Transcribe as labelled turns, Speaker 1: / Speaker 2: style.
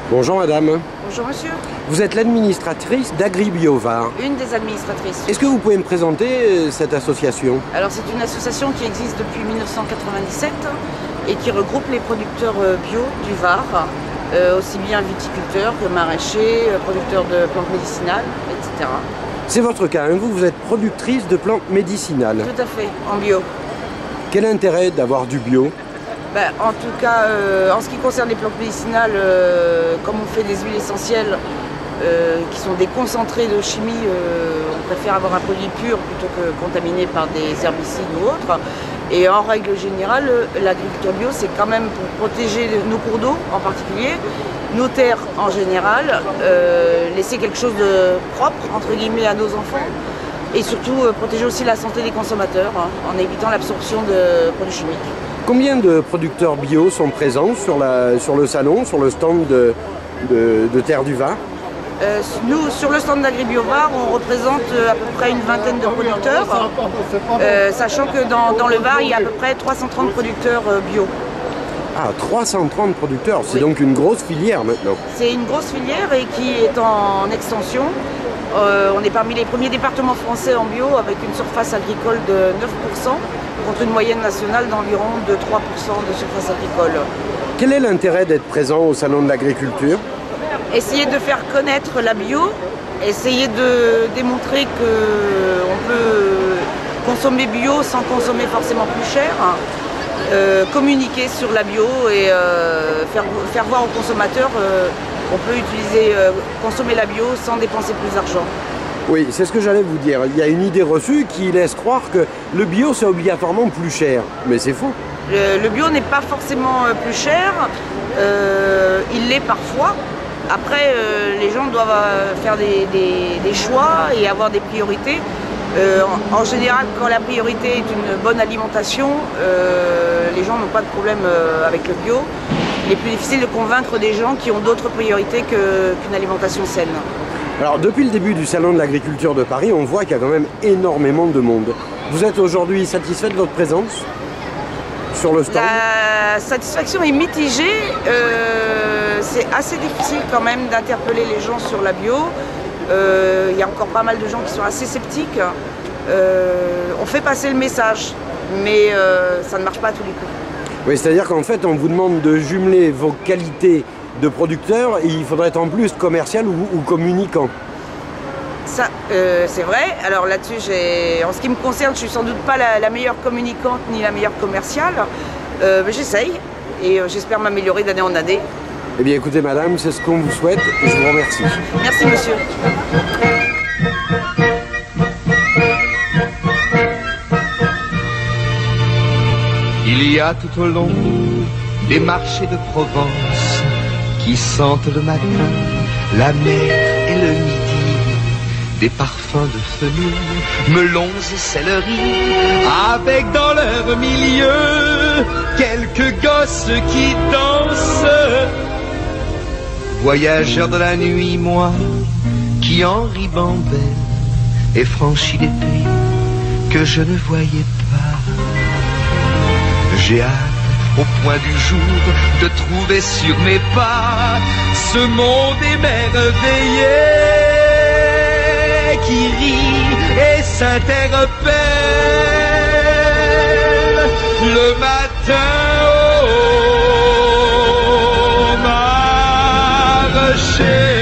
Speaker 1: Bonjour madame.
Speaker 2: Bonjour monsieur.
Speaker 1: Vous êt l'administratrice d'AgriBioVar.
Speaker 2: Une des administratrices.
Speaker 1: Est-ce que vous pouvez me présenter cette association?
Speaker 2: Alors c'est une association qui existe depuis 1997 et qui regroupe les producteurs bio du Var, aussi bien viticulteurs que maraîchers, producteurs de plantes médicinales, etc.
Speaker 1: C'est votre cas, hein? Vous êtes productrice de plantes médicinales.
Speaker 2: Tout à fait, en bio.
Speaker 1: Quel intérêt d'avoir du bio?
Speaker 2: En tout cas, en ce qui concerne les plantes médicinales, comme on fait des huiles essentielles qui sont des concentrés de chimie, on préfère avoir un produit pur plutôt que contaminé par des herbicides ou autres. Et en règle générale, l'agriculture bio, c'est quand même pour protéger nos cours d'eau en particulier, nos terres en général, laisser quelque chose de propre, entre guillemets, à nos enfants, et surtout protéger aussi la santé des consommateurs en évitant l'absorption de produits chimiques.
Speaker 1: Combien de producteurs bio sont présents sur le salon, sur le stand de Terre du Var?
Speaker 2: Nous, sur le stand d'AgriBioVar, on représente à peu près une vingtaine de producteurs, sachant que dans le Var, il y a à peu près 330 producteurs bio.
Speaker 1: Ah, 330 producteurs, c'est donc une grosse filière maintenant.
Speaker 2: C'est une grosse filière et qui est en extension. On est parmi les premiers départements français en bio avec une surface agricole de 9%. Contre une moyenne nationale d'environ de 3% de surface agricole.
Speaker 1: Quel est l'intérêt d'être présent au Salon de l'Agriculture?
Speaker 2: Essayer de faire connaître la bio, essayer de démontrer qu'on peut consommer bio sans consommer forcément plus cher, communiquer sur la bio et faire voir aux consommateurs qu'on peut consommer la bio sans dépenser plus d'argent.
Speaker 1: Oui, c'est ce que j'allais vous dire. Il y a une idée reçue qui laisse croire que le bio, c'est obligatoirement plus cher. Mais c'est faux.
Speaker 2: Le bio n'est pas forcément plus cher. Il l'est parfois. Après, les gens doivent faire des choix et avoir des priorités. En général, quand la priorité est une bonne alimentation, les gens n'ont pas de problème avec le bio. Il est plus difficile de convaincre des gens qui ont d'autres priorités qu'une alimentation saine.
Speaker 1: Alors, depuis le début du Salon de l'Agriculture de Paris, on voit qu'il y a quand même énormément de monde. Vous êtes aujourd'hui satisfait de votre présence sur le stand?
Speaker 2: La satisfaction est mitigée. C'est assez difficile quand même d'interpeller les gens sur la bio. Il y a encore pas mal de gens qui sont assez sceptiques. On fait passer le message, mais ça ne marche pas à tous les coups.
Speaker 1: Oui, c'est-à-dire qu'en fait, on vous demande de jumeler vos qualités de producteur, et il faudrait être en plus commercial ou communicant.
Speaker 2: Ça, c'est vrai. Alors là-dessus, en ce qui me concerne, je suis sans doute pas la meilleure communicante ni la meilleure commerciale. Mais j'essaye et j'espère m'améliorer d'année en année.
Speaker 1: Eh bien écoutez madame, c'est ce qu'on vous souhaite et je vous remercie.
Speaker 2: Merci monsieur.
Speaker 3: Il y a tout au long des marchés de Provence qui sentent le matin, la mer et le midi, des parfums de fenouil, melons et céleri, avec dans leur milieu quelques gosses qui dansent. Voyageur de la nuit, moi, qui en ribambelle ai franchi des pays que je ne voyais pas. J'ai hâte au point du jour de trouver sur mes pas ce monde émerveillé qui rit et s'interpelle le matin au marché.